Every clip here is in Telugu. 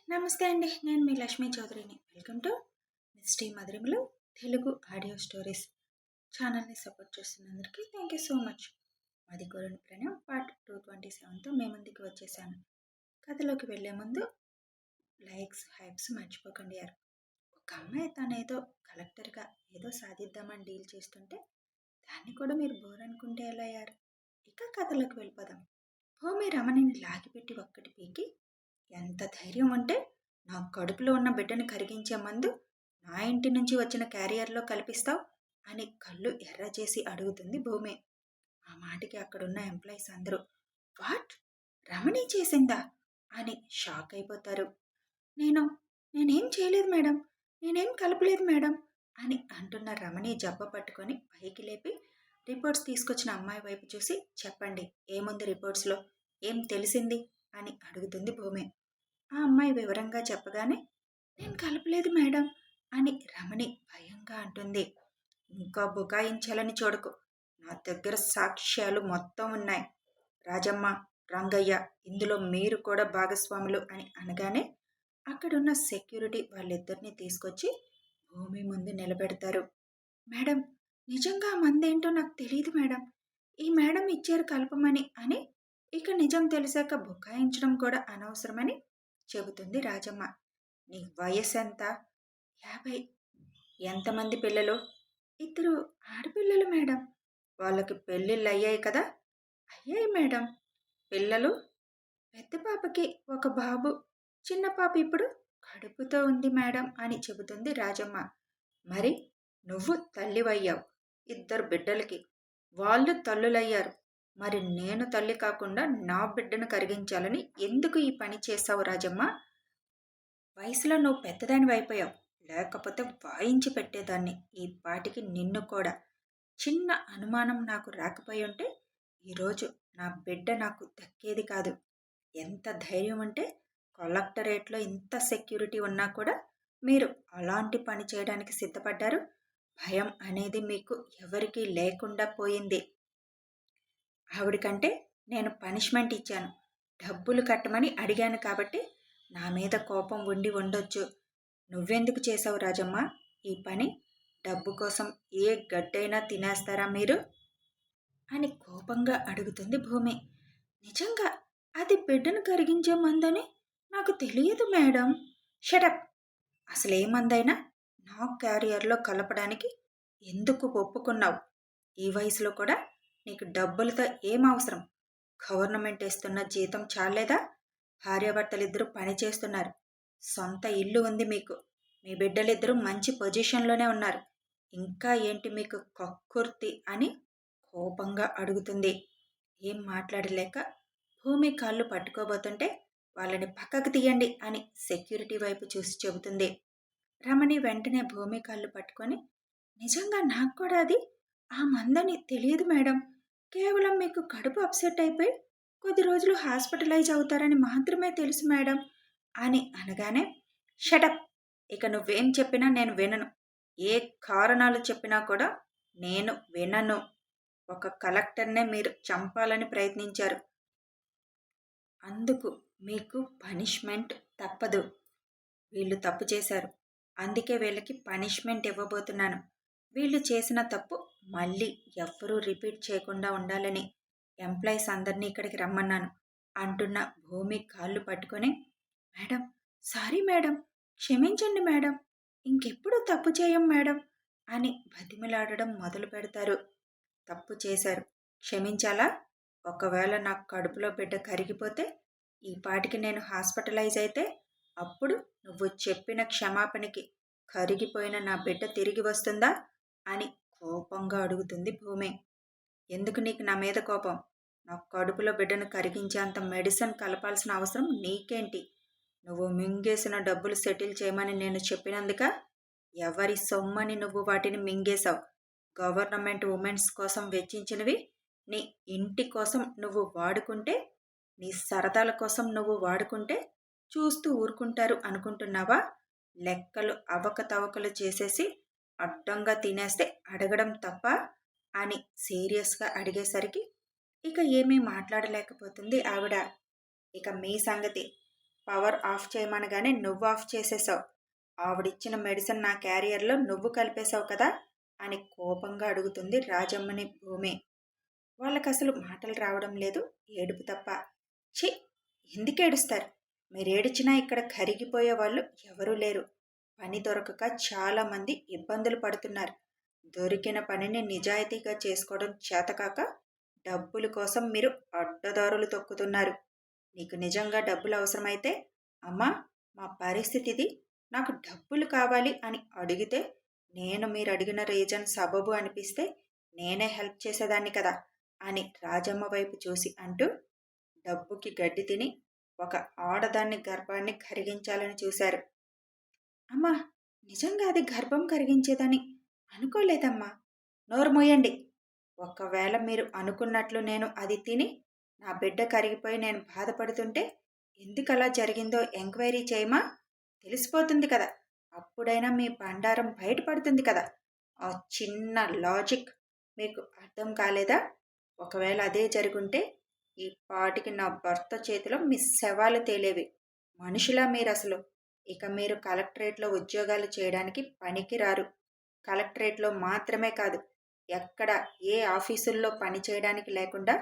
నమస్తే అండి. నేను మీ లక్ష్మీ చౌదరిని. వెల్కమ్ టు మిస్టీ మధురిమలు తెలుగు ఆడియో స్టోరీస్ ఛానల్ని సపోర్ట్ చేస్తున్నందుకు థ్యాంక్ యూ సో మచ్. మాది కోరిన ప్రణయం పార్ట్ 227తో మీ ముందుకు వచ్చేసాను. కథలోకి వెళ్లే ముందు లైక్స్ హైప్స్ మర్చిపోకండి యారు. ఒక అమ్మాయి తనేదో కలెక్టర్గా ఏదో సాధిద్దామని డీల్ చేస్తుంటే దాన్ని కూడా మీరు బోర్ అనుకుంటే ఎలా యారు. ఇక కథలోకి వెళ్ళిపోదాం. భూమి రమణిని లాగిపెట్టి ఒక్కటి పీకి, ఎంత ధైర్యం ఉంటే నా కడుపులో ఉన్న బిడ్డని కరిగించే మందు నా ఇంటి నుంచి వచ్చిన క్యారియర్లో కల్పిస్తావు అని కళ్ళు ఎర్ర చేసి అడుగుతుంది భూమి. ఆ మాటకి అక్కడున్న ఎంప్లాయీస్ అందరూ వాట్, రమణి చేసిందా అని షాక్ అయిపోతారు. నేనేం చేయలేదు మేడం, నేనేం కలపలేదు మేడం అని అంటున్న రమణి జబ్బ పట్టుకొని పైకి లేపి రిపోర్ట్స్ తీసుకొచ్చిన అమ్మాయి వైపు చూసి చెప్పండి, ఏముంది రిపోర్ట్స్లో, ఏం తెలిసింది అని అడుగుతుంది భూమి. ఆ అమ్మాయి వివరంగా చెప్పగానే నేను కలపలేదు మేడం అని రమణి భయంగా అంటుంది. ఇంకా బుకాయించాలని చూడకు, నా దగ్గర సాక్ష్యాలు మొత్తం ఉన్నాయి. రాజమ్మ, రంగయ్య, ఇందులో మీరు కూడా భాగస్వాములు అని అనగానే అక్కడున్న సెక్యూరిటీ వాళ్ళిద్దరిని తీసుకొచ్చి భూమి ముందు నిలబెడతారు. మేడం, నిజంగా ఆ మందేంటో నాకు తెలియదు మేడం, ఈ మేడం ఇచ్చారు కలపమని అని ఇక నిజం తెలిసాక బుకాయించడం కూడా అనవసరమని చెబుతుంది రాజమ్మ. నీ వయసు ఎంత? 50. ఎంతమంది పిల్లలు? 2 ఆడపిల్లలు మేడం. వాళ్ళకి పెళ్ళిళ్ళు అయ్యాయి కదా? అయ్యాయి మేడం. పిల్లలు? పెద్ద పాపకి ఒక బాబు, చిన్న పాప ఇప్పుడు కడుపుతో ఉంది మేడం అని చెబుతుంది రాజమ్మ. మరి నువ్వు తల్లివయ్యావు 2 బిడ్డలకి, వాళ్ళు తల్లులయ్యారు. మరి నేను తల్లి కాకుండా నా బిడ్డను కరిగించాలని ఎందుకు ఈ పని చేశావు రాజమ్మ? వయసులో నువ్వు పెద్దదానివి అయిపోయావు, లేకపోతే వాయించి పెట్టేదాన్ని ఈ పాటికి నిన్ను కూడా. చిన్న అనుమానం నాకు రాకపోయి ఉంటే ఈరోజు నా బిడ్డ నాకు దక్కేది కాదు. ఎంత ధైర్యం ఉంటే కలెక్టరేట్లో ఇంత సెక్యూరిటీ ఉన్నా కూడా మీరు అలాంటి పని చేయడానికి సిద్ధపడ్డారు. భయం అనేది మీకు ఎవరికీ లేకుండా పోయింది. ఆవిడకంటే నేను పనిష్మెంట్ ఇచ్చాను, డబ్బులు కట్టమని అడిగాను కాబట్టి నా మీద కోపం ఉండి ఉండొచ్చు. నువ్వెందుకు చేసావు రాజమ్మ ఈ పని? డబ్బు కోసం ఏ గడ్డైనా తినేస్తారా మీరు అని కోపంగా అడుగుతుంది భూమి. నిజంగా అది బిడ్డను కరిగించే మందని నాకు తెలియదు మేడం. షటప్. అసలే మందైనా నా క్యారియర్లో కలపడానికి ఎందుకు ఒప్పుకున్నావు? ఈ వయసులో కూడా నీకు డబ్బులతో ఏం అవసరం? గవర్నమెంట్ ఇస్తున్న జీతం చాలేదా? భార్యాభర్తలిద్దరూ పని చేస్తున్నారు, సొంత ఇల్లు ఉంది మీకు, మీ బిడ్డలిద్దరూ మంచి పొజిషన్లోనే ఉన్నారు. ఇంకా ఏంటి మీకు కక్కుర్తి అని కోపంగా అడుగుతుంది. ఏం మాట్లాడలేక భూమి కాళ్ళు పట్టుకోబోతుంటే వాళ్ళని పక్కకు తీయండి అని సెక్యూరిటీ వైపు చూసి చెబుతుంది. రమణి వెంటనే భూమి కాళ్ళు పట్టుకొని, నిజంగా నాకు కూడా అది ఆ మందని తెలియదు మేడం, కేవలం మీకు కడుపు అప్సెట్ అయిపోయి కొద్ది రోజులు హాస్పిటలైజ్ అవుతారని మాత్రమే తెలుసు మేడం అని అనగానే, షటప్, ఇక నువ్వేం చెప్పినా నేను వినను, ఏ కారణాలు చెప్పినా కూడా నేను వినను. ఒక కలెక్టర్నే మీరు చంపాలని ప్రయత్నించారు, అందుకు మీకు పనిష్మెంట్ తప్పదు. వీళ్ళు తప్పు చేశారు, అందుకే వీళ్ళకి పనిష్మెంట్ ఇవ్వబోతున్నాను. వీళ్ళు చేసిన తప్పు మళ్ళీ ఎవ్వరూ రిపీట్ చేయకుండా ఉండాలని ఎంప్లాయీస్ అందరినీ ఇక్కడికి రమ్మన్నాను అంటున్న భూమి కాళ్ళు పట్టుకొని, మేడం, సారీ మేడం, క్షమించండి మేడం, ఇంకెప్పుడు తప్పు చేయం మేడం అని బతిమిలాడడం మొదలు పెడతారు. తప్పు చేశారు, క్షమించాలా? ఒకవేళ నాకు కడుపులో బిడ్డ కరిగిపోతే, ఈ పాటికి నేను హాస్పిటలైజ్ అయితే, అప్పుడు నువ్వు చెప్పిన క్షమాపణకి కరిగిపోయిన నా బిడ్డ తిరిగి వస్తుందా అని కోపంగా అడుగుతుంది భూమి. ఎందుకు నీకు నా మీద కోపం? నా కడుపులో బిడ్డను కరిగించేంత మెడిసిన్ కలపాల్సిన అవసరం నీకేంటి? నువ్వు మింగేసిన డబ్బులు సెటిల్ చేయమని నేను చెప్పినందుక? ఎవరి సొమ్మని నువ్వు వాటిని మింగేశావు? గవర్నమెంట్ ఉమెన్స్ కోసం వెచ్చించినవి నీ ఇంటి కోసం నువ్వు వాడుకుంటే, నీ సరదాల కోసం నువ్వు వాడుకుంటే చూస్తూ ఊరుకుంటారు అనుకుంటున్నావా? లెక్కలు అవకతవకలు చేసేసి అడ్డంగా తినేస్తే అడగడం తప్ప అని సీరియస్గా అడిగేసరికి ఇక ఏమీ మాట్లాడలేకపోతుంది ఆవిడ. ఇక మీ సంగతి, పవర్ ఆఫ్ చేయమనగానే నువ్వు ఆఫ్ చేసేసావు. ఆవిడిచ్చిన మెడిసిన్ నా క్యారియర్లో నువ్వు కలిపేశావు కదా అని కోపంగా అడుగుతుంది రాజమ్మని భూమి. వాళ్ళకసలు మాటలు రావడం లేదు, ఏడుపు తప్ప. ఛీ, ఎందుకు ఏడుస్తారు? మీరేడిచినా ఇక్కడ కరిగిపోయే వాళ్ళు ఎవరూ లేరు. పని దొరకక చాలామంది ఇబ్బందులు పడుతున్నారు. దొరికిన పనిని నిజాయితీగా చేసుకోవడం చేతకాక డబ్బుల కోసం మీరు అడ్డదారులు తొక్కుతున్నారు. నీకు నిజంగా డబ్బులు అవసరమైతే, అమ్మా మా పరిస్థితి ఇది, నాకు డబ్బులు కావాలి అని అడిగితే, నేను మీరు అడిగిన రీజన్ సబబు అనిపిస్తే నేనే హెల్ప్ చేసేదాన్ని కదా అని రాజమ్మ వైపు చూసి అంటూ, డబ్బుకి గడ్డి తిని ఒక ఆడదాన్ని గర్భాన్ని కరిగించాలని చూశారు. అమ్మా, నిజంగా అది గర్భం కరిగించేదని అనుకోలేదమ్మా. నోరు మూయండి. ఒకవేళ మీరు అనుకున్నట్లు నేను అది తిని నా బిడ్డ కరిగిపోయి నేను బాధపడుతుంటే ఎందుకలా జరిగిందో ఎంక్వైరీ చేయమా? తెలిసిపోతుంది కదా. అప్పుడైనా మీ బండారం బయటపడుతుంది కదా. ఆ చిన్న లాజిక్ మీకు అర్థం కాలేదా? ఒకవేళ అదే జరుగుంటే ఈ పాటికి నా భర్త చేతిలో మీ శవాలు తేలేవి. మనుషులా మీరు అసలు? ఇక మీరు కలెక్టరేట్లో ఉద్యోగాలు చేయడానికి పనికి రారు. కలెక్టరేట్లో మాత్రమే కాదు, ఎక్కడ ఏ ఆఫీసుల్లో పని చేయడానికి లేకుండా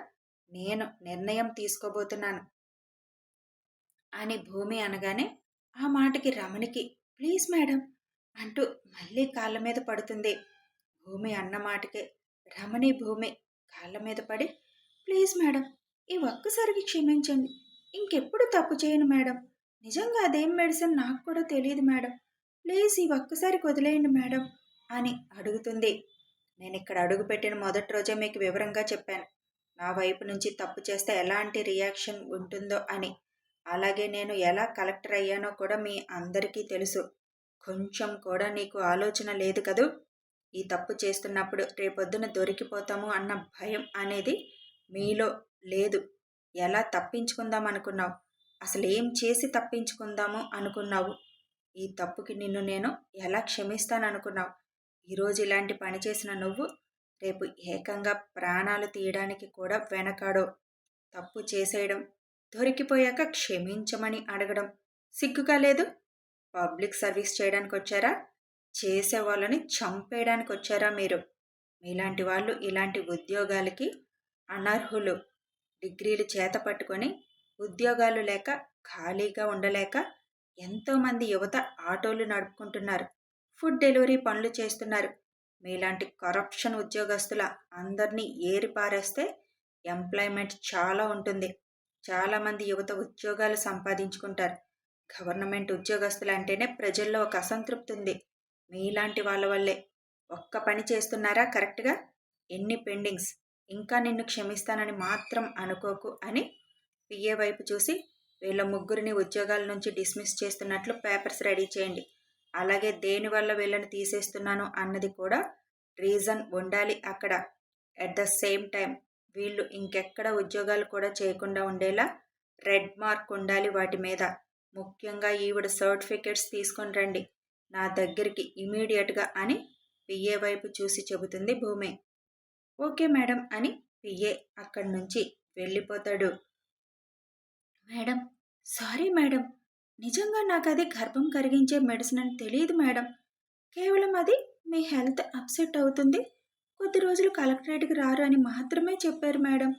నేను నిర్ణయం తీసుకోబోతున్నాను అని భూమి అనగానే ఆ మాటకి రమణికి ప్లీజ్ మేడం అంటూ మళ్ళీ కాళ్ళ మీద పడుతుంది. భూమి అన్న మాటకే రమణి భూమి కాళ్ళ మీద పడి ప్లీజ్ మేడం, ఈ ఒక్కసారికి క్షమించండి. ఇంకెప్పుడు తప్పు చేయను మేడం. నిజంగా అదేం మెడిసిన్ నాకు కూడా తెలియదు మేడం. ప్లీజ్ ఈ ఒక్కసారికి వదిలేయండి మేడం అని అడుగుతుంది. నేను ఇక్కడ అడుగుపెట్టిన మొదటి రోజే మీకు వివరంగా చెప్పాను, నా వైపు నుంచి తప్పు చేస్తే ఎలాంటి రియాక్షన్ ఉంటుందో అని. అలాగే నేను ఎలా కలెక్టర్ అయ్యానో కూడా మీ అందరికీ తెలుసు. కొంచెం కూడా నీకు ఆలోచన లేదు కదూ? ఈ తప్పు చేస్తున్నప్పుడు రేపొద్దున దొరికిపోతాము అన్న భయం అనేది మీలో లేదు. ఎలా తప్పించుకుందాం అనుకున్నావు? అసలు ఏం చేసి తప్పించుకుందాము అనుకున్నావు? ఈ తప్పుకి నిన్ను నేను ఎలా క్షమిస్తాననుకున్నావు? ఈరోజు ఇలాంటి పని చేసిన నువ్వు రేపు ఏకంగా ప్రాణాలు తీయడానికి కూడా వెనకాడో. తప్పు చేసేయడం, దొరికిపోయాక క్షమించమని అడగడం సిగ్గుగా లేదు? పబ్లిక్ సర్వీస్ చేయడానికి వచ్చారా? చేసేవాళ్ళని చంపేయడానికి వచ్చారా మీరు? మీలాంటి వాళ్ళు ఇలాంటి ఉద్యోగాలకి అనర్హులు. డిగ్రీలు చేత పట్టుకొని ఉద్యోగాలు లేక ఖాళీగా ఉండలేక ఎంతోమంది యువత ఆటోలు నడుపుకుంటున్నారు, ఫుడ్ డెలివరీ పనులు చేస్తున్నారు. మీలాంటి కరప్షన్ ఉద్యోగస్తుల అందరినీ ఏరిపారేస్తే ఎంప్లాయ్మెంట్ చాలా ఉంటుంది. చాలామంది యువత ఉద్యోగాలు సంపాదించుకుంటారు. గవర్నమెంట్ ఉద్యోగస్తులు అంటేనే ప్రజల్లో ఒక అసంతృప్తి ఉంది. మీలాంటి వాళ్ళ వల్లే. ఒక్క పని చేస్తున్నారా కరెక్ట్గా? ఎన్ని పెండింగ్స్? ఇంకా నిన్ను క్షమిస్తానని మాత్రం అనుకోకు అని పిఏ వైపు చూసి వీళ్ళ ముగ్గురిని ఉద్యోగాల నుంచి డిస్మిస్ చేస్తున్నట్లు పేపర్స్ రెడీ చేయండి. అలాగే దేనివల్ల వీళ్ళని తీసేస్తున్నాను అన్నది కూడా రీజన్ ఉండాలి అక్కడ. అట్ ద సేమ్ టైం వీళ్ళు ఇంకెక్కడ ఉద్యోగాలు కూడా చేయకుండా ఉండేలా రెడ్ మార్క్ ఉండాలి వాటి మీద. ముఖ్యంగా ఈవిడ సర్టిఫికెట్స్ తీసుకొని రండి నా దగ్గరికి ఇమీడియట్గా అని పిఏ వైపు చూసి చెబుతుంది భూమి. ఓకే మేడం అని పిఏ అక్కడి నుంచి వెళ్ళిపోతాడు. మేడం, సారీ మేడం, నిజంగా నాకు అది గర్భం కరిగించే మెడిసిన్ అని తెలియదు మేడం. కేవలం అది మీ హెల్త్ అప్సెట్ అవుతుంది, కొద్ది రోజులు కలెక్టరేట్కి రారు అని మాత్రమే చెప్పారు మేడం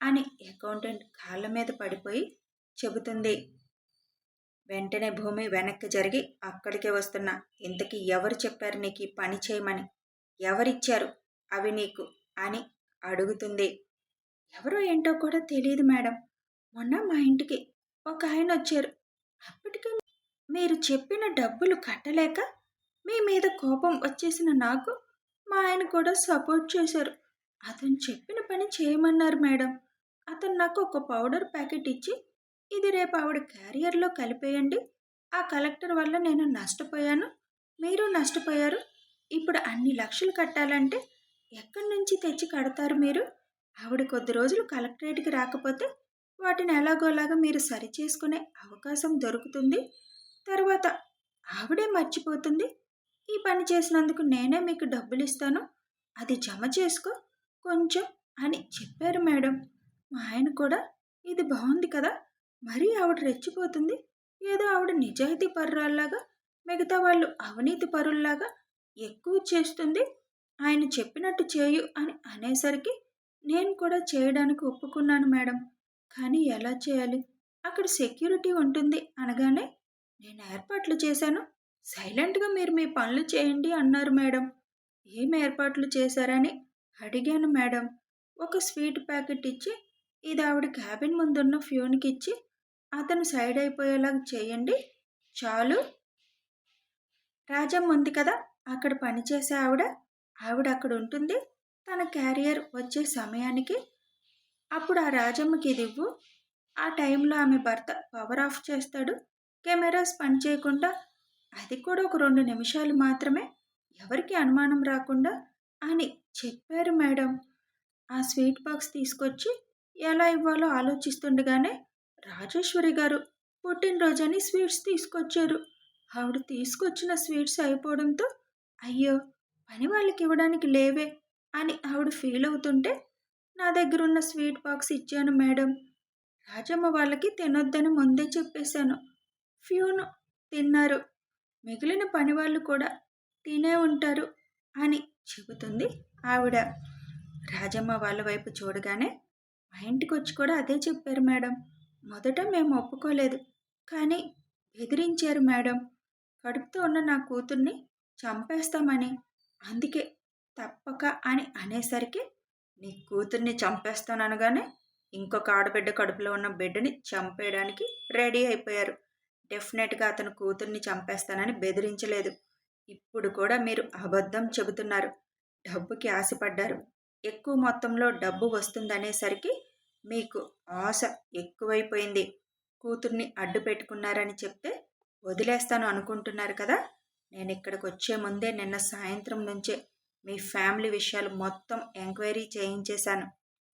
అని అకౌంటెంట్ కాళ్ళ మీద పడిపోయి చెబుతుంది. వెంటనే భూమి వెనక్కి జరిగి అక్కడికే వస్తున్నా, ఇంతకీ ఎవరు చెప్పారు నీకు ఈ పని చేయమని? ఎవరిచ్చారు అవి నీకు అని అడుగుతుంది. ఎవరో ఏంటో కూడా తెలియదు మేడం. మొన్న మా ఇంటికి ఒక ఆయన వచ్చారు. అప్పటికే మీరు చెప్పిన డబ్బులు కట్టలేక మీ మీద కోపం వచ్చేసిన నాకు మా ఆయన కూడా సపోర్ట్ చేశారు. అతను చెప్పిన పని చేయమన్నారు మేడం. అతను నాకు ఒక పౌడర్ ప్యాకెట్ ఇచ్చి ఇది రేపు ఆవిడ క్యారియర్లో కలిపేయండి, ఆ కలెక్టర్ వల్ల నేను నష్టపోయాను, మీరు నష్టపోయారు, ఇప్పుడు అన్ని లక్షలు కట్టాలంటే ఎక్కడి నుంచి తెచ్చి కడతారు మీరు? ఆవిడ కొద్ది రోజులు కలెక్టరేట్కి రాకపోతే వాటిని ఎలాగోలాగా మీరు సరిచేసుకునే అవకాశం దొరుకుతుంది, తర్వాత ఆవిడే మర్చిపోతుంది. ఈ పని చేసినందుకు నేనే మీకు డబ్బులు ఇస్తాను, అది జమ చేసుకో కొంచెం అని చెప్పారు మేడం. మా ఆయన కూడా ఇది బాగుంది కదా, మరీ ఆవిడ రెచ్చిపోతుంది, ఏదో ఆవిడ నిజాయితీ పరురాల్లాగా, మిగతా వాళ్ళు అవినీతి పరుల్లాగా ఎక్కువ చేస్తుంది. ఆయన చెప్పినట్టు చేయు అని అనేసరికి నేను కూడా చేయడానికి ఒప్పుకున్నాను మేడం. కానీ ఎలా చేయాలి? అక్కడ సెక్యూరిటీ ఉంటుంది అనగానే నేను ఏర్పాట్లు చేశాను. సైలెంట్‌గా మీరు మీ పనులు చేయండి అన్నారు మేడం. ఏం ఏర్పాట్లు చేశారని అడిగాను మేడం. ఒక స్వీట్ ప్యాకెట్ ఇచ్చి, ఇది ఆవిడ క్యాబిన్ ముందున్న ఫ్యూన్‌కిచ్చి, అతను సైడ్ అయిపోయేలాగా చేయండి. చాలు. రాజమ్మ ఉంది కదా, అక్కడ పనిచేసే ఆవిడ. ఆవిడ అక్కడ ఉంటుంది. తన క్యారియర్ వచ్చే సమయానికి అప్పుడు ఆ రాజమ్మకి ఇది ఇవ్వు. ఆ టైంలో ఆమె భర్త పవర్ ఆఫ్ చేస్తాడు. కెమెరాస్ పనిచేయకుండా, అది కూడా ఒక 2 నిమిషాలు మాత్రమే, ఎవరికీ అనుమానం రాకుండా అని చెప్పారు మేడం. ఆ స్వీట్ బాక్స్ తీసుకొచ్చి ఎలా ఇవ్వాలో ఆలోచిస్తుండగానే రాజేశ్వరి గారు పుట్టినరోజని స్వీట్స్ తీసుకొచ్చారు. ఆవిడ తీసుకొచ్చిన స్వీట్స్ అయిపోవడంతో అయ్యో, పని వాళ్ళకి ఇవ్వడానికి లేవే అని ఆవిడ ఫీల్ అవుతుంటే నా దగ్గరున్న స్వీట్ బాక్స్ ఇచ్చాను మేడం. రాజమ్మ వాళ్ళకి తినొద్దని ముందే చెప్పేశాను. ఫ్యూను తిన్నారు. మిగిలిన పనివాళ్ళు కూడా తినే ఉంటారు అని చెబుతుంది ఆవిడ. రాజమ్మ వాళ్ళ వైపు చూడగానే మా ఇంటికొచ్చి కూడా అదే చెప్పారు మేడం. మొదట మేము ఒప్పుకోలేదు. కానీ బెదిరించారు మేడం. కడుపుతో ఉన్న నా కూతుర్ని చంపేస్తామని. అందుకే తప్పక అని అనేసరికి నీ కూతుర్ని చంపేస్తాననగానే ఇంకొక ఆడబిడ్డ కడుపులో ఉన్న బిడ్డని చంపేయడానికి రెడీ అయిపోయారు. డెఫినెట్గా అతను కూతుర్ని చంపేస్తానని బెదిరించలేదు. ఇప్పుడు కూడా మీరు అబద్ధం చెబుతున్నారు. డబ్బుకి ఆశపడ్డారు. ఎక్కువ మొత్తంలో డబ్బు వస్తుందనేసరికి మీకు ఆశ ఎక్కువైపోయింది. కూతుర్ని అడ్డు పెట్టుకున్నారని చెప్తే వదిలేస్తాను అనుకుంటున్నారు కదా. నేను ఇక్కడికి వచ్చే ముందే నిన్న సాయంత్రం నుంచే మీ ఫ్యామిలీ విషయాలు మొత్తం ఎంక్వైరీ చేయించేశాను.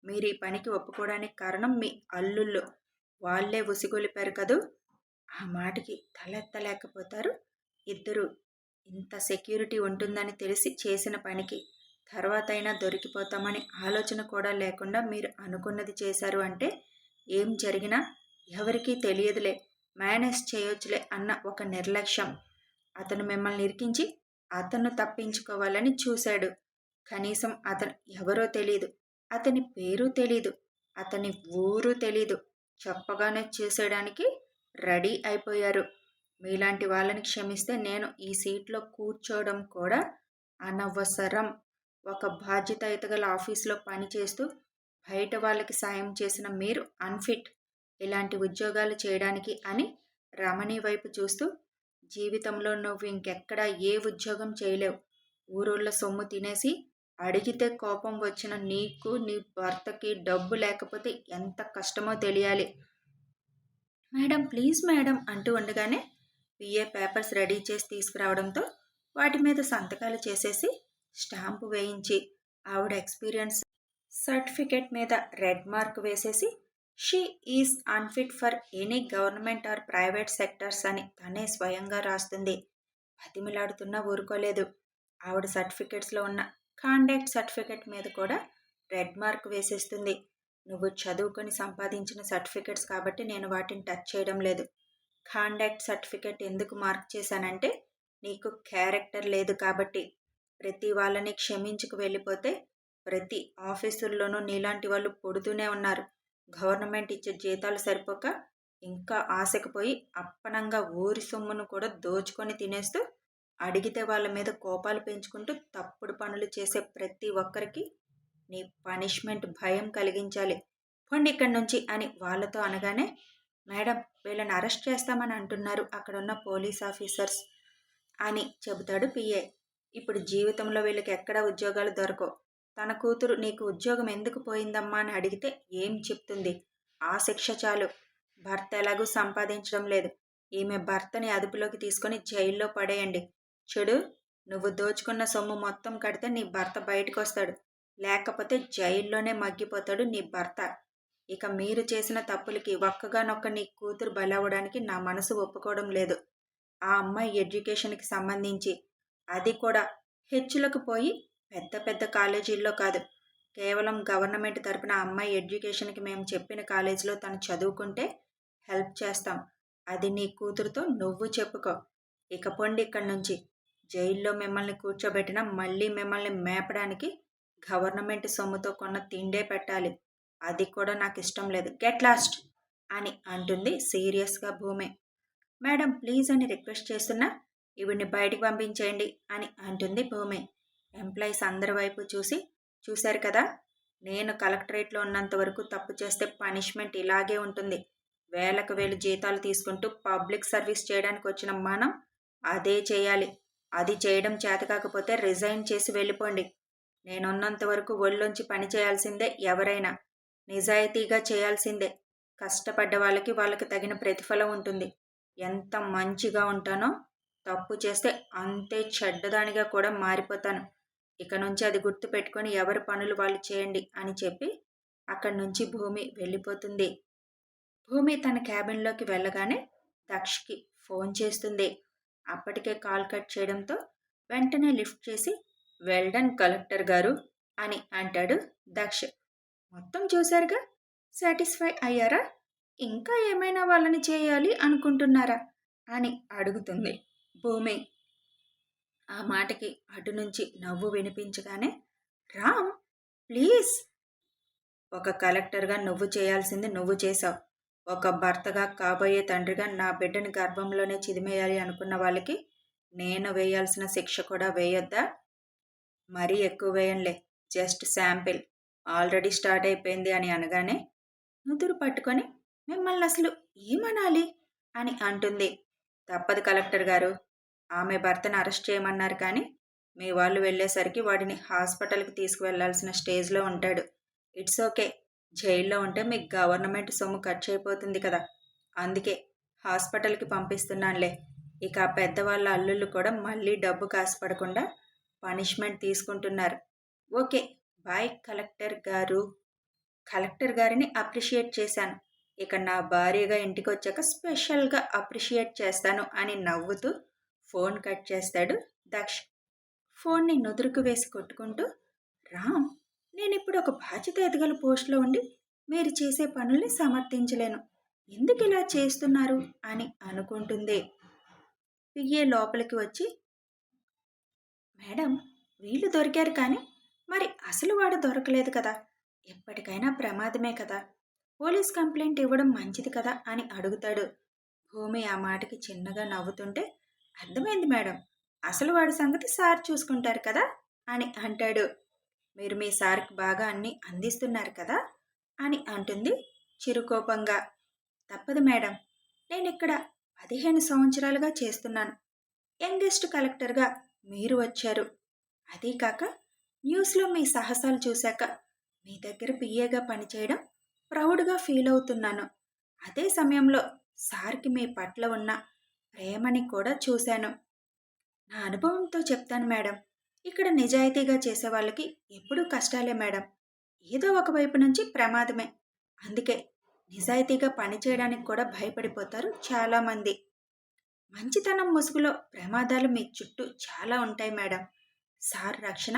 మీరు ఈ పనికి ఒప్పుకోవడానికి కారణం మీ అల్లుళ్ళు. వాళ్ళే ఉసిగొలిపారు కదూ. ఆ మాటకి తలెత్తలేకపోతారు ఇద్దరు. ఇంత సెక్యూరిటీ ఉంటుందని తెలిసి చేసిన పనికి తర్వాతైనా దొరికిపోతామని ఆలోచన కూడా లేకుండా మీరు అనుకున్నది చేశారు అంటే ఏం జరిగినా ఎవరికీ తెలియదులే, మేనేజ్ చేయొచ్చులే అన్న ఒక నిర్లక్ష్యం. అతను మిమ్మల్ని ఇరికించి అతను తప్పించుకోవాలని చూశాడు. కనీసం అతను ఎవరో తెలీదు, అతని పేరు తెలీదు, అతని ఊరు తెలీదు. చెప్పగానే చేసేయడానికి రెడీ అయిపోయారు. మీలాంటి వాళ్ళని క్షమిస్తే నేను ఈ సీట్లో కూర్చోవడం కూడా అనవసరం. ఒక బాధ్యతాయుత గల ఆఫీసులో పనిచేస్తూ బయట వాళ్ళకి సాయం చేసిన మీరు అన్ఫిట్ ఇలాంటి ఉద్యోగాలు చేయడానికి అని రమణి వైపు చూస్తూ, జీవితంలో నువ్వు ఇంకెక్కడా ఏ ఉద్యోగం చేయలేవు. ఊరోళ్ళ సొమ్ము తినేసి అడిగితే కోపం వచ్చిన నీకు నీ భర్తకి డబ్బు లేకపోతే ఎంత కష్టమో తెలియాలి. మేడం ప్లీజ్ మేడం అంటూ ఉండగానే పిఏ పేపర్స్ రెడీ చేసి తీసుకురావడంతో వాటి మీద సంతకాలు చేసేసి స్టాంపు వేయించి ఆవిడ ఎక్స్పీరియన్స్ సర్టిఫికేట్ మీద రెడ్ మార్క్ వేసేసి she is unfit for any government or private sectors అని తనే స్వయంగా రాస్తుంది. బతిమిలాడుతున్నా ఊరుకోలేదు. ఆవిడ సర్టిఫికేట్స్లో ఉన్న కాంటాక్ట్ సర్టిఫికేట్ మీద కూడా రెడ్ మార్క్ వేసేస్తుంది. నువ్వు చదువుకొని సంపాదించిన సర్టిఫికేట్స్ కాబట్టి నేను వాటిని టచ్ చేయడం లేదు. కాంటాక్ట్ సర్టిఫికేట్ ఎందుకు మార్క్ చేశానంటే నీకు క్యారెక్టర్ లేదు కాబట్టి. ప్రతి వాళ్ళని క్షమించుకు వెళ్ళిపోతే ప్రతి ఆఫీసుల్లోనూ నీలాంటి వాళ్ళు పుడుతూనే ఉన్నారు. గవర్నమెంట్ ఇచ్చే జీతాలు సరిపోక ఇంకా ఆశకు పోయి అప్పనంగా ఊరి సొమ్మును కూడా దోచుకొని తినేస్తూ అడిగితే వాళ్ళ మీద కోపాలు పెంచుకుంటూ తప్పుడు పనులు చేసే ప్రతి ఒక్కరికి నీ పనిష్మెంట్ భయం కలిగించాలి. పోండి ఇక్కడి నుంచి అని వాళ్ళతో అనగానే మేడం వీళ్ళని అరెస్ట్ చేస్తామని అంటున్నారు అక్కడున్న పోలీస్ ఆఫీసర్స్ అని చెబుతాడు పిఏ. ఇప్పుడు జీవితంలో వీళ్ళకి ఎక్కడా ఉద్యోగాలు దొరకవు. తన కూతురు నీకు ఉద్యోగం ఎందుకు పోయిందమ్మా అని అడిగితే ఏం చెప్తుంది? ఆ శిక్ష చాలు. భర్త ఎలాగూ సంపాదించడం లేదు. ఈమె భర్తని అదుపులోకి తీసుకొని జైల్లో పడేయండి. చూడు, నువ్వు దోచుకున్న సొమ్ము మొత్తం కడితే నీ భర్త బయటకు వస్తాడు. లేకపోతే జైల్లోనే మగ్గిపోతాడు నీ భర్త. ఇక మీరు చేసిన తప్పులకి ఒక్కగానొక్క నీ కూతురు బలవడానికి నా మనసు ఒప్పుకోవడం లేదు. ఆ అమ్మాయి ఎడ్యుకేషన్కి సంబంధించి, అది కూడా హెచ్చులకు పోయి పెద్ద పెద్ద కాలేజీల్లో కాదు, కేవలం గవర్నమెంట్ తరపున ఆ అమ్మాయి ఎడ్యుకేషన్కి మేము చెప్పిన కాలేజీలో తను చదువుకుంటే హెల్ప్ చేస్తాం. అది నీ కూతురుతో నువ్వు చెప్పుకో. ఇక పొండి ఇక్కడి నుంచి. జైల్లో మిమ్మల్ని కూర్చోబెట్టినా మళ్ళీ మిమ్మల్ని మేపడానికి గవర్నమెంట్ సొమ్ముతో కొన్న తిండే పెట్టాలి. అది కూడా నాకు ఇష్టం లేదు. గెట్ లాస్ట్ అని అంటుంది సీరియస్గా భూమి. మేడం ప్లీజ్ అని రిక్వెస్ట్ చేస్తున్నా ఈవిడ్ని బయటికి పంపించేయండి అని అంటుంది భూమి. ఎంప్లాయీస్ అందరి వైపు చూసి, చూశారు కదా, నేను కలెక్టరేట్లో ఉన్నంత వరకు తప్పు చేస్తే పనిష్మెంట్ ఇలాగే ఉంటుంది. వేలకు వేలు జీతాలు తీసుకుంటూ పబ్లిక్ సర్వీస్ చేయడానికి వచ్చిన మనం అదే చేయాలి. అది చేయడం చేతకాకపోతే రిజైన్ చేసి వెళ్ళిపోండి. నేనున్నంత వరకు ఒళ్ళొంచి పని చేయాల్సిందే. ఎవరైనా నిజాయితీగా చేయాల్సిందే. కష్టపడ్డ వాళ్ళకి తగిన ప్రతిఫలం ఉంటుంది. ఎంత మంచిగా ఉంటానో తప్పు చేస్తే అంతే చెడ్డదానిగా కూడా మారిపోతాను. ఇక నుంచి అది గుర్తు పెట్టుకొని ఎవరి పనులు వాళ్ళు చేయండి అని చెప్పి అక్కడి నుంచి భూమి వెళ్ళిపోతుంది. భూమి తన క్యాబిన్లోకి వెళ్ళగానే దక్షకి ఫోన్ చేస్తుంది. అప్పటికే కాల్ కట్ చేయడంతో వెంటనే లిఫ్ట్ చేసి వెల్డన్ కలెక్టర్ గారు అని అంటాడు దక్ష్. మొత్తం చూశారుగా, సాటిస్ఫై అయ్యారా? ఇంకా ఏమైనా వాళ్ళని చేయాలి అనుకుంటున్నారా అని అడుగుతుంది భూమి. ఆ మాటకి అటు నుంచి నవ్వు వినిపించగానే, రామ్ ప్లీజ్, ఒక కలెక్టర్గా నువ్వు చేయాల్సింది నువ్వు చేశావు. ఒక భర్తగా కాబోయే తండ్రిగా నా బిడ్డని గర్భంలోనే చిదిమేయాలి అనుకున్న వాళ్ళకి నేను వేయాల్సిన శిక్ష కూడా వేయొద్దా? మరీ ఎక్కువ వేయంలే, జస్ట్ శాంపిల్. ఆల్రెడీ స్టార్ట్ అయిపోయింది అని అనగానే నుదురు పట్టుకొని మిమ్మల్ని అసలు ఏమనాలి అని అంటుంది. తప్పదు కలెక్టర్ గారు, ఆమె భర్తను అరెస్ట్ చేయమన్నారు కానీ మీ వాళ్ళు వెళ్ళేసరికి వాడిని హాస్పిటల్కి తీసుకువెళ్లాల్సిన స్టేజ్లో ఉంటాడు. ఇట్స్ ఓకే, జైల్లో ఉంటే మీకు గవర్నమెంట్ సొమ్ము ఖర్చు అయిపోతుంది కదా, అందుకే హాస్పిటల్కి పంపిస్తున్నానులే. ఇక ఆ పెద్దవాళ్ళ అల్లుళ్ళు కూడా మళ్ళీ డబ్బు కాసుపడకుండా పనిష్మెంట్ తీసుకుంటున్నారు. ఓకే బాయ్ కలెక్టర్ గారు. కలెక్టర్ గారిని అప్రిషియేట్ చేశాను. ఇక నా భార్యగా ఇంటికి వచ్చాక స్పెషల్గా అప్రిషియేట్ చేస్తాను అని నవ్వుతూ ఫోన్ కట్ చేస్తాడు దక్ష్. ఫోన్ని నుదురుకు వేసి కొట్టుకుంటూ, రామ్ నేనిప్పుడు ఒక బాధ్యత ఎదగల పోస్ట్లో ఉండి మీరు చేసే పనుల్ని సమర్థించలేను. ఎందుకు ఇలా చేస్తున్నారు అని అనుకుంటుంది. పిఏ లోపలికి వచ్చి, మేడం వీళ్ళు దొరికారు కానీ మరి అసలు వాడు దొరకలేదు కదా, ఎప్పటికైనా ప్రమాదమే కదా, పోలీస్ కంప్లైంట్ ఇవ్వడం మంచిది కదా అని అడుగుతాడు. భూమి ఆ మాటకి చిన్నగా నవ్వుతుంటే, అర్థమైంది మేడం, అసలు వాడి సంగతి సార్ చూసుకుంటారు కదా అని అంటాడు. మీరు మీ సార్కి బాగా అన్నీ అందిస్తున్నారు కదా అని అంటుంది చిరుకోపంగా. తప్పదు మేడం, నేను ఇక్కడ 15 సంవత్సరాలుగా చేస్తున్నాను. యంగెస్ట్ కలెక్టర్గా మీరు వచ్చారు. అదీ కాక న్యూస్లో మీ సాహసాలు చూశాక మీ దగ్గర పిఏగా పనిచేయడం ప్రౌడ్గా ఫీల్ అవుతున్నాను. అదే సమయంలో సార్కి మీ పట్ల ఉన్న ప్రేమని కూడా చూశాను. నా అనుభవంతో చెప్తాను మేడం, ఇక్కడ నిజాయితీగా చేసే వాళ్ళకి ఎప్పుడూ కష్టాలే మేడం. ఏదో ఒక వైపు నుంచి ప్రమాదమే. అందుకే నిజాయితీగా పనిచేయడానికి కూడా భయపడిపోతారు చాలామంది. మంచితనం ముసుగులో ప్రమాదాలు మీ చుట్టూ చాలా ఉంటాయి మేడం. సార్ రక్షణ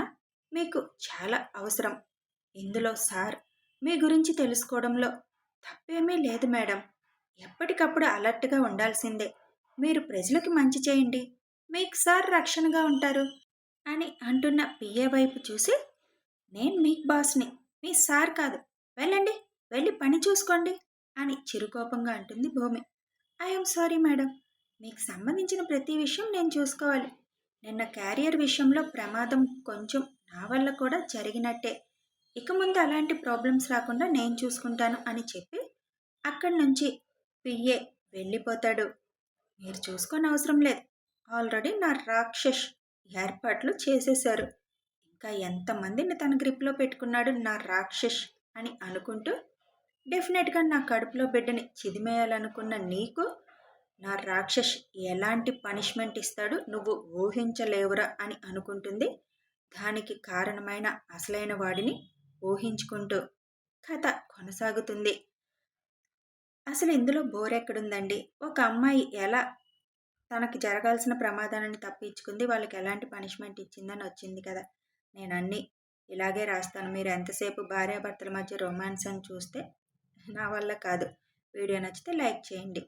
మీకు చాలా అవసరం. ఇందులో సార్ మీ గురించి తెలుసుకోవడంలో తప్పేమీ లేదు మేడం. ఎప్పటికప్పుడు అలర్ట్గా ఉండాల్సిందే. మీరు ప్రజలకు మంచి చేయండి, మీకు సార్ రక్షణగా ఉంటారు అని అంటున్న పిఏ వైపు చూసి, నేను మీకు బాస్ని, మీ సార్ కాదు, వెళ్ళండి, వెళ్ళి పని చూసుకోండి అని చిరుకోపంగా అంటుంది భూమి. ఐఎమ్ సారీ మేడం, మీకు సంబంధించిన ప్రతి విషయం నేను చూసుకోవాలి. నిన్న క్యారియర్ విషయంలో ప్రమాదం కొంచెం నా వల్ల కూడా జరిగినట్టే. ఇక ముందు అలాంటి ప్రాబ్లమ్స్ రాకుండా నేను చూసుకుంటాను అని చెప్పి అక్కడి నుంచి పిఏ వెళ్ళిపోతాడు. మీరు చూసుకొని అవసరం లేదు, ఆల్రెడీ నా రాక్షస్ ఏర్పాట్లు చేసేశారు. ఇంకా ఎంతమందిని తన గ్రిప్లో పెట్టుకున్నాడు నా రాక్షస్ అని అనుకుంటూ, డెఫినెట్గా నా కడుపులో బిడ్డని చిదిమేయాలనుకున్న నీకు నా రాక్షస్ ఎలాంటి పనిష్మెంట్ ఇస్తాడు నువ్వు ఊహించలేవురా అని అనుకుంటుంది. దానికి కారణమైన అసలైన వాడిని ఊహించుకుంటూ కథ కొనసాగుతుంది. అసలు ఇందులో బోర్ ఎక్కడుందండి? ఒక అమ్మాయి ఎలా తనకి జరగాల్సిన ప్రమాదాన్ని తప్పించుకుంది, వాళ్ళకి ఎలాంటి పనిష్మెంట్ ఇచ్చిందని వచ్చింది కదా. నేను అన్నీ ఇలాగే రాస్తాను. మీరు ఎంతసేపు భార్యాభర్తల మధ్య రొమాన్స్ అని చూస్తే నా వల్ల కాదు. వీడియో నచ్చితే లైక్ చేయండి.